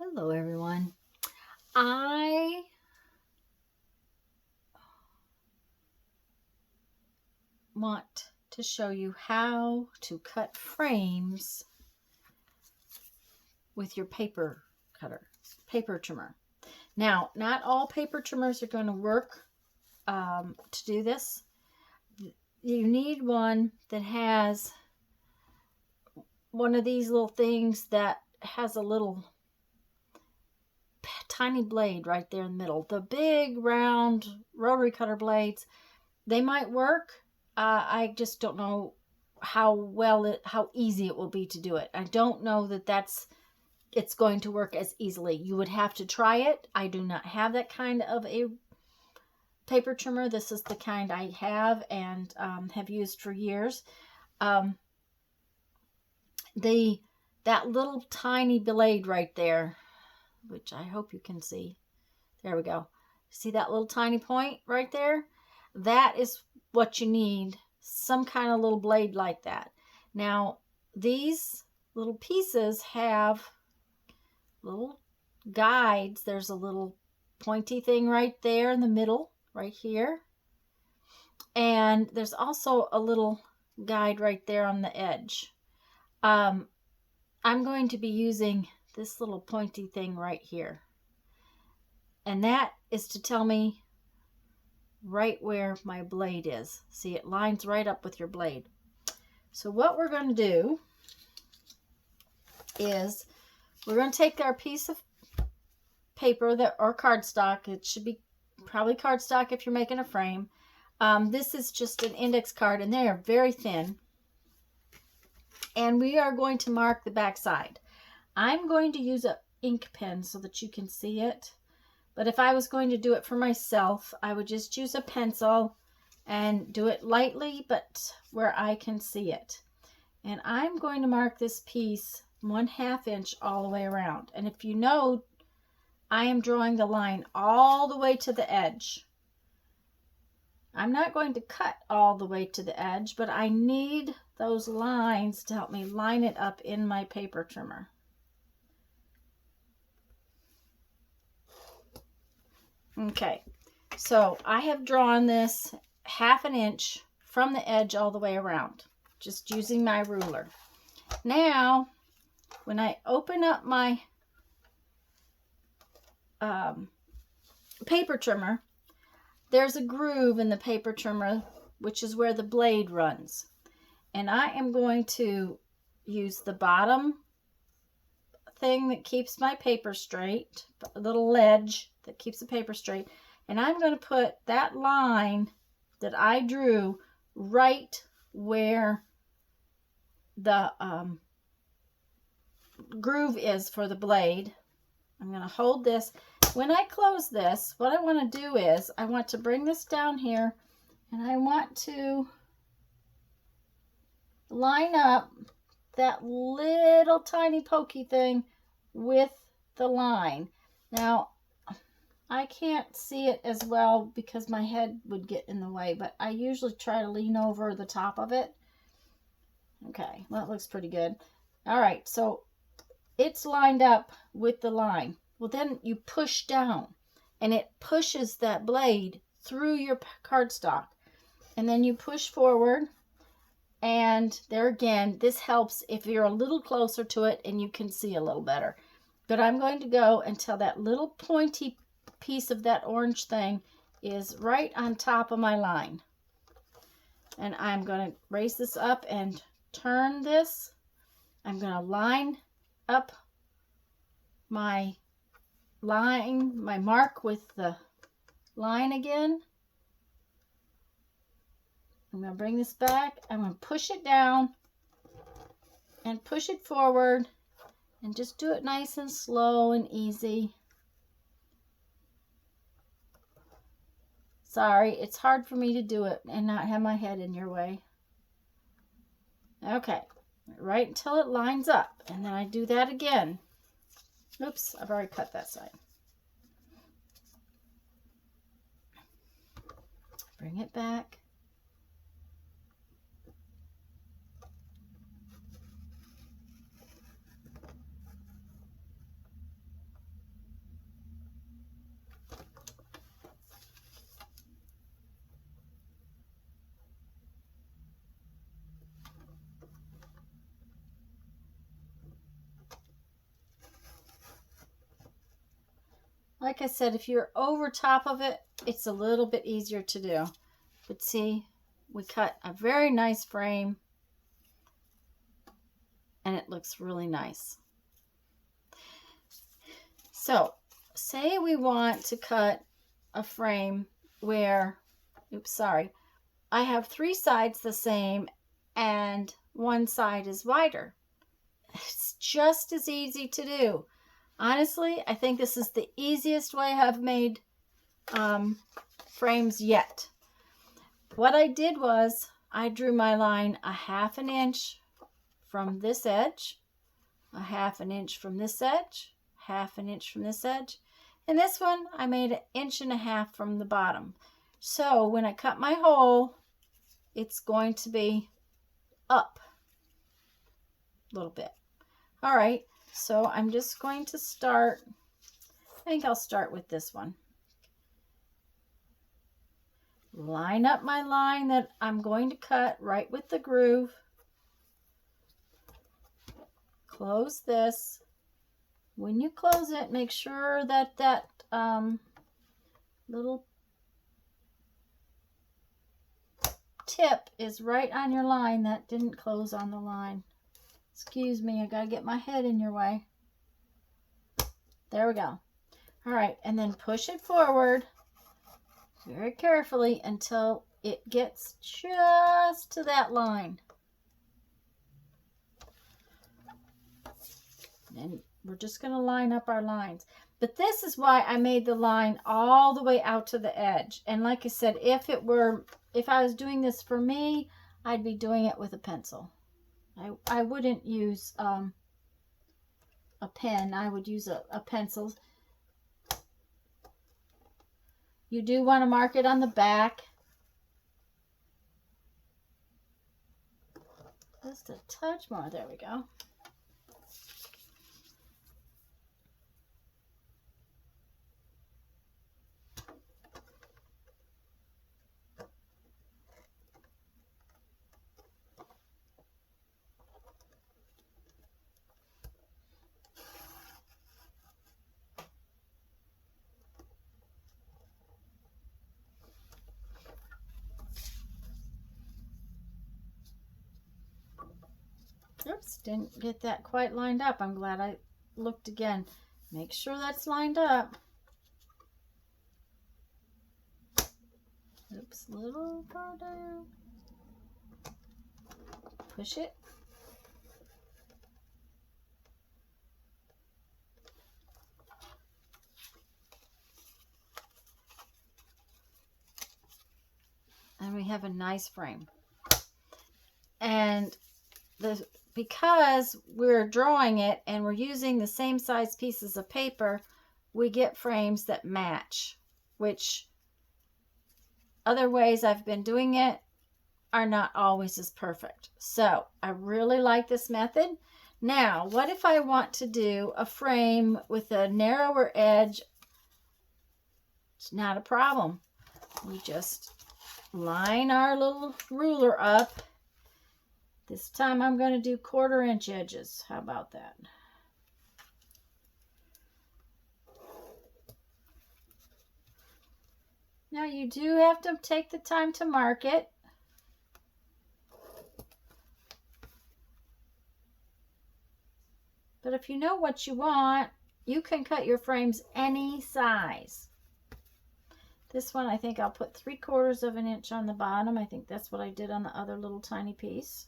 Hello everyone. I want to show you how to cut frames with your paper paper trimmer. Now, not all paper trimmers are going to work to do this. You need one that has one of these little things that has a little tiny blade right there in the middle. The big round rotary cutter blades, they might work. I just don't know how easy it will be to do it. I don't know that it's going to work as easily. You would have to try it. I do not have that kind of a paper trimmer. This is the kind I have and have used for years. That little tiny blade right there, which I hope you can see. There we go. See that little tiny point right there? That is what you need, some kind of little blade like that. Now, these little pieces have little guides. There's a little pointy thing right there in the middle, right here. And there's also a little guide right there on the edge. I'm going to be using this little pointy thing right here. And that is to tell me right where my blade is. See, it lines right up with your blade. So what we're going to do is we're going to take our piece of paper or cardstock. It should be probably cardstock if you're making a frame. This is just an index card and they are very thin. And we are going to mark the back side. I'm going to use an ink pen so that you can see it. But if I was going to do it for myself, I would just use a pencil and do it lightly, but where I can see it. And I'm going to mark this piece 1/2 inch all the way around. And if you know, I am drawing the line all the way to the edge. I'm not going to cut all the way to the edge, but I need those lines to help me line it up in my paper trimmer. Okay, so I have drawn this 1/2 inch from the edge all the way around, just using my ruler. Now, when I open up my paper trimmer, there's a groove in the paper trimmer, which is where the blade runs. And I am going to use the bottom thing that keeps my paper straight, a little ledge that keeps the paper straight, and I'm going to put that line that I drew right where the groove is for the blade. I'm going to hold this. When I close this, what I want to do is I want to bring this down here and I want to line up that little tiny pokey thing with the line. Now, I can't see it as well because my head would get in the way, but I usually try to lean over the top of it. Okay, well, that looks pretty good. All right, so it's lined up with the line. Well, then you push down and it pushes that blade through your cardstock. And then you push forward. And there again, this helps if you're a little closer to it and you can see a little better. But I'm going to go until that little pointy piece of that orange thing is right on top of my line. And I'm going to raise this up and turn this. I'm going to line up my line, my mark with the line again. I'm going to bring this back. I'm going to push it down and push it forward and just do it nice and slow and easy. Sorry, it's hard for me to do it and not have my head in your way. Okay, right until it lines up. And then I do that again. Oops, I've already cut that side. Bring it back. Like I said, if you're over top of it, it's a little bit easier to do. But see, we cut a very nice frame and it looks really nice. So say we want to cut a frame where, oops, sorry, I have 3 sides the same and one side is wider. It's just as easy to do. Honestly, I think this is the easiest way I've made frames yet. What I did was I drew my line a 1/2 inch from this edge, a 1/2 inch from this edge, 1/2 inch from this edge, and this one I made 1.5 inches from the bottom. So when I cut my hole, it's going to be up a little bit. All right, so I'm just going to start, I think I'll start with this one. Line up my line that I'm going to cut right with the groove. Close this. When you close it, make sure that that little tip is right on your line that didn't close on the line. Excuse me, I gotta get my head in your way. There we go. All right, and then push it forward very carefully until it gets just to that line. And we're just going to line up our lines. But this is why I made the line all the way out to the edge. And like I said, if I was doing this for me, I'd be doing it with a pencil. I wouldn't use a pen. I would use a pencil. You do want to mark it on the back. Just a touch more. There we go. Oops, didn't get that quite lined up. I'm glad I looked again. Make sure that's lined up. Oops, little far down. Push it. And we have a nice frame. And because we're drawing it and we're using the same size pieces of paper, we get frames that match, which other ways I've been doing it are not always as perfect. So I really like this method. Now, what if I want to do a frame with a narrower edge? It's not a problem. We just line our little ruler up. This time I'm going to do 1/4 inch edges. How about that? Now you do have to take the time to mark it. But if you know what you want, you can cut your frames any size. This one, I think I'll put 3/4 of an inch on the bottom. I think that's what I did on the other little tiny piece.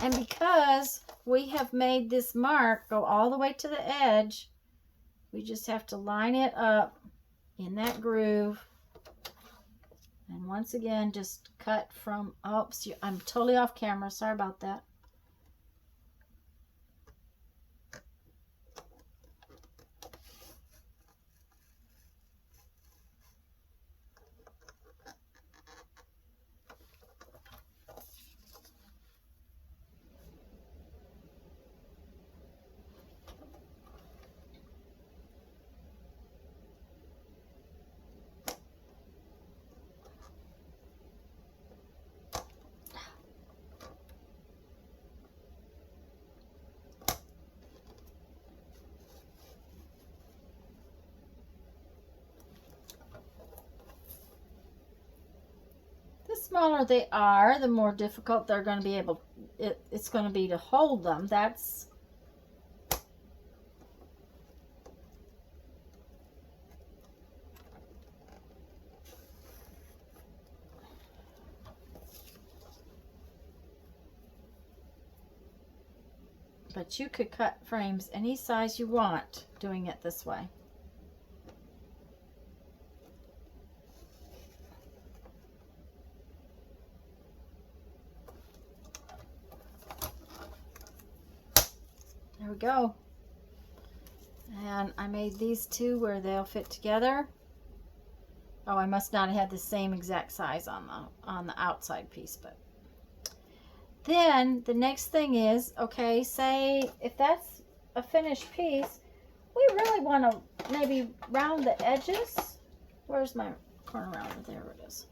And because we have made this mark go all the way to the edge, we just have to line it up in that groove. And once again, just cut from, oops, I'm totally off camera. Sorry about that. smaller they are, the more difficult they're going to be able, it's going to be to hold them. That's but you could cut frames any size you want doing it this way. There we go. And I made these two where they'll fit together. Oh, I must not have had the same exact size on the outside piece, but then the next thing is, okay, say if that's a finished piece, we really want to maybe round the edges. Where's my corner rounder? There it is.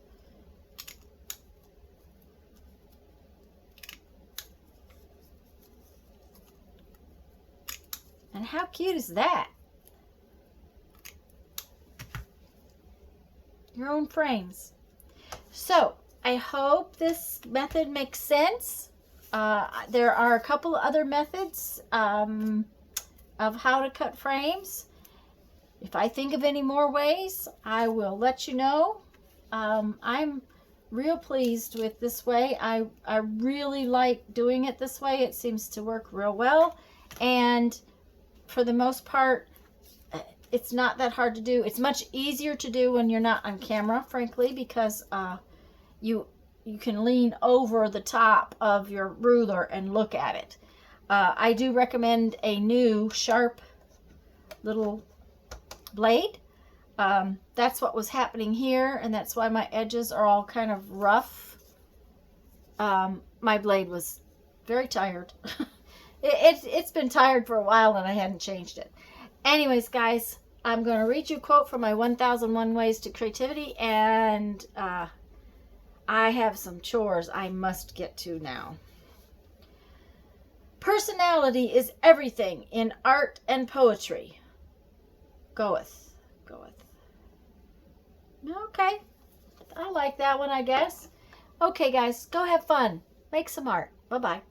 And how cute is that? Your own frames. So I hope this method makes sense. There are a couple other methods of how to cut frames. If I think of any more ways, I will let you know. I'm real pleased with this way. I really like doing it this way. It seems to work real well. And for the most part, it's not that hard to do. It's much easier to do when you're not on camera, frankly, because you can lean over the top of your ruler and look at it. I do recommend a new sharp little blade. That's what was happening here, and that's why my edges are all kind of rough. My blade was very tired. It's been tired for a while, and I hadn't changed it. Anyways, guys, I'm going to read you a quote from my 1001 Ways to Creativity, and I have some chores I must get to now. Personality is everything in art and poetry. Goethe. Okay. I like that one, I guess. Okay, guys, go have fun. Make some art. Bye-bye.